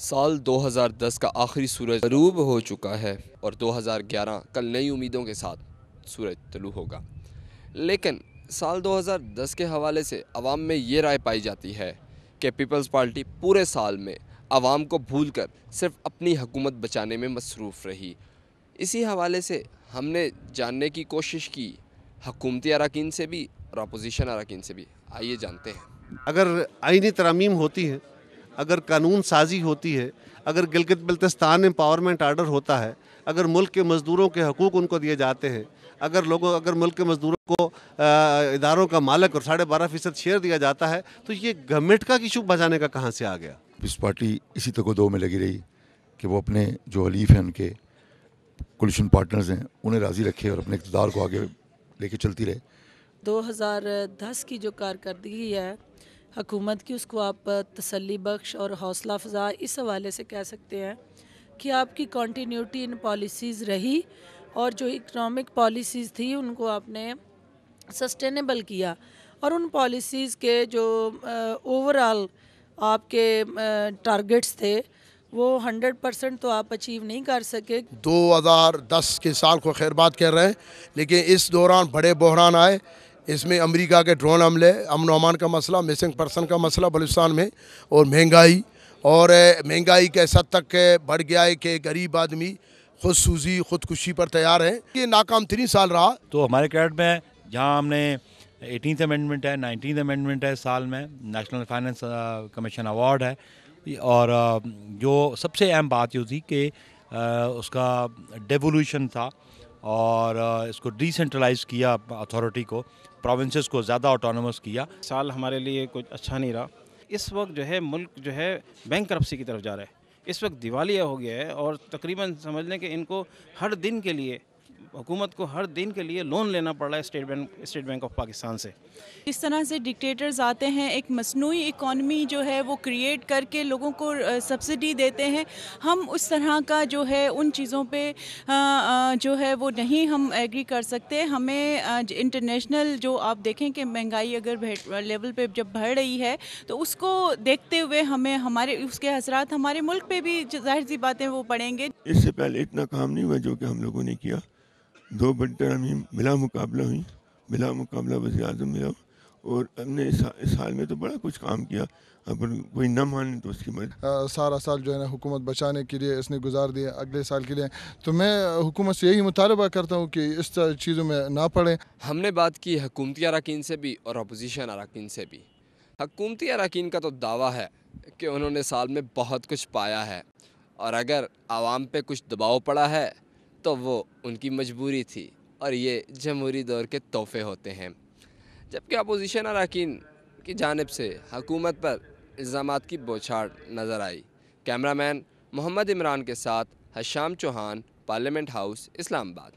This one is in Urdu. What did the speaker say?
سال 2010 کا آخری سورج غروب ہو چکا ہے اور 2011 کل نئی امیدوں کے ساتھ سورج طلوع ہوگا، لیکن سال 2010 کے حوالے سے عوام میں یہ رائے پائی جاتی ہے کہ پیپلز پارٹی پورے سال میں عوام کو بھول کر صرف اپنی حکومت بچانے میں مصروف رہی۔ اسی حوالے سے ہم نے جاننے کی کوشش کی حکومتی اراکین سے بھی اور اپوزیشن اراکین سے بھی۔ آئیے جانتے ہیں۔ اگر آئینی ترامیم ہوتی ہے، اگر قانون سازی ہوتی ہے، اگر گلگت بلتستان امپاورمنٹ آرڈر ہوتا ہے، اگر ملک کے مزدوروں کے حقوق ان کو دیے جاتے ہیں، اگر ملک کے مزدوروں کو اداروں کا مالک اور 12.5% شیئر دیا جاتا ہے، تو یہ گورنمنٹ کا ایشو بچانے کا کہاں سے آ گیا؟ پیپلز پارٹی اسی تک و دو میں لگی رہی کہ وہ اپنے جو حلیف ہیں، ان کے کولیشن پارٹنرز ہیں، انہیں راضی رکھے اور اپنے اقتدار کو آگے لے کے چلتی رہے۔ 2010 کی جو کارکردگی ہے حکومت کی، اس کو آپ تسلی بخش اور حوصلہ افزا اس حوالے سے کہہ سکتے ہیں کہ آپ کی کنٹینیوٹی ان پالیسیز رہی، اور جو اکنامک پالیسیز تھی ان کو آپ نے سسٹینیبل کیا، اور ان پالیسیز کے جو اوورآل آپ کے ٹارگٹس تھے وہ 100% تو آپ اچیو نہیں کر سکے۔ 2010 کے سال کو خیر بات کر رہے ہیں، لیکن اس دوران بڑے بحران آئے۔ اس میں امریکہ کے ڈرون حملے، امن و امان کا مسئلہ، مسنگ پرسن کا مسئلہ بلوچستان میں، اور مہنگائی کے حد تک بڑھ گیا ہے کہ غریب آدمی خودکشی پر تیار ہے۔ یہ ناکام ترین سال رہا۔ تو ہمارے کریڈٹ میں جہاں ہم نے 18th امینڈمنٹ ہے، 19th امینڈمنٹ ہے، سال میں نیشنل فائننس کمیشن ایوارڈ ہے، اور جو سب سے اہم بات یہ تھی کہ اس کا ڈیوولوشن تھا، اور اس کو ڈی سینٹرلائز کیا، اتھارٹی کو، پروونسز کو زیادہ آٹونومس کیا۔ سال ہمارے لیے کچھ اچھا نہیں رہا۔ اس وقت جو ہے ملک جو ہے بینک کرپسی کی طرف جا رہا ہے، اس وقت دیوالیہ ہو گیا ہے، اور تقریباً سمجھ لیں کہ ان کو ہر دن کے لیے، حکومت کو ہر دن کے لیے لون لینا پڑ رہا ہے اسٹیٹ بینک آف پاکستان سے۔ اس طرح سے ڈکٹیٹرز آتے ہیں، ایک مصنوعی اکانومی جو ہے وہ کریٹ کر کے لوگوں کو سبسڈی دیتے ہیں۔ ہم اس طرح کا جو ہے ان چیزوں پہ جو ہے وہ نہیں ہم ایگری کر سکتے۔ ہمیں انٹرنیشنل جو آپ دیکھیں کہ مہنگائی اگر لیول پہ جب بڑھ رہی ہے تو اس کو دیکھتے ہوئے ہمیں اس کے اثرات ہمارے ملک پہ بھی ظاہر سی باتیں وہ پڑیں گے۔ اس سے پہلے اتنا کام نہیں ہوا جو کہ ہم لوگوں نے کیا۔ 2 بڑی ترامیم بلا مقابلہ ہوئی، بلا مقابلہ وزیر اعظم ملا، اور ہم نے اس حال میں تو بڑا کچھ کام کیا۔ اگر کوئی نہ مانے تو اس کی مدد۔ سارا سال جو ہے نا حکومت بچانے کے لیے اس نے گزار دیا اگلے سال کے لیے، تو میں حکومت سے یہی مطالبہ کرتا ہوں کہ اس چیزوں میں نہ پڑیں۔ ہم نے بات کی حکومتی اراکین سے بھی اور اپوزیشن اراکین سے بھی۔ حکومتی اراکین کا تو دعویٰ ہے کہ انہوں نے سال میں بہت کچھ پایا ہے، اور اگر عوام پہ کچھ دباؤ پڑا ہے تو وہ ان کی مجبوری تھی، اور یہ جمہوری دور کے تحفے ہوتے ہیں۔ جبکہ اپوزیشن اراکین کی جانب سے حکومت پر الزامات کی بوچھاڑ نظر آئی۔ کیمرہ مین محمد عمران کے ساتھ حشام چوہان، پارلیمنٹ ہاؤس، اسلام آباد۔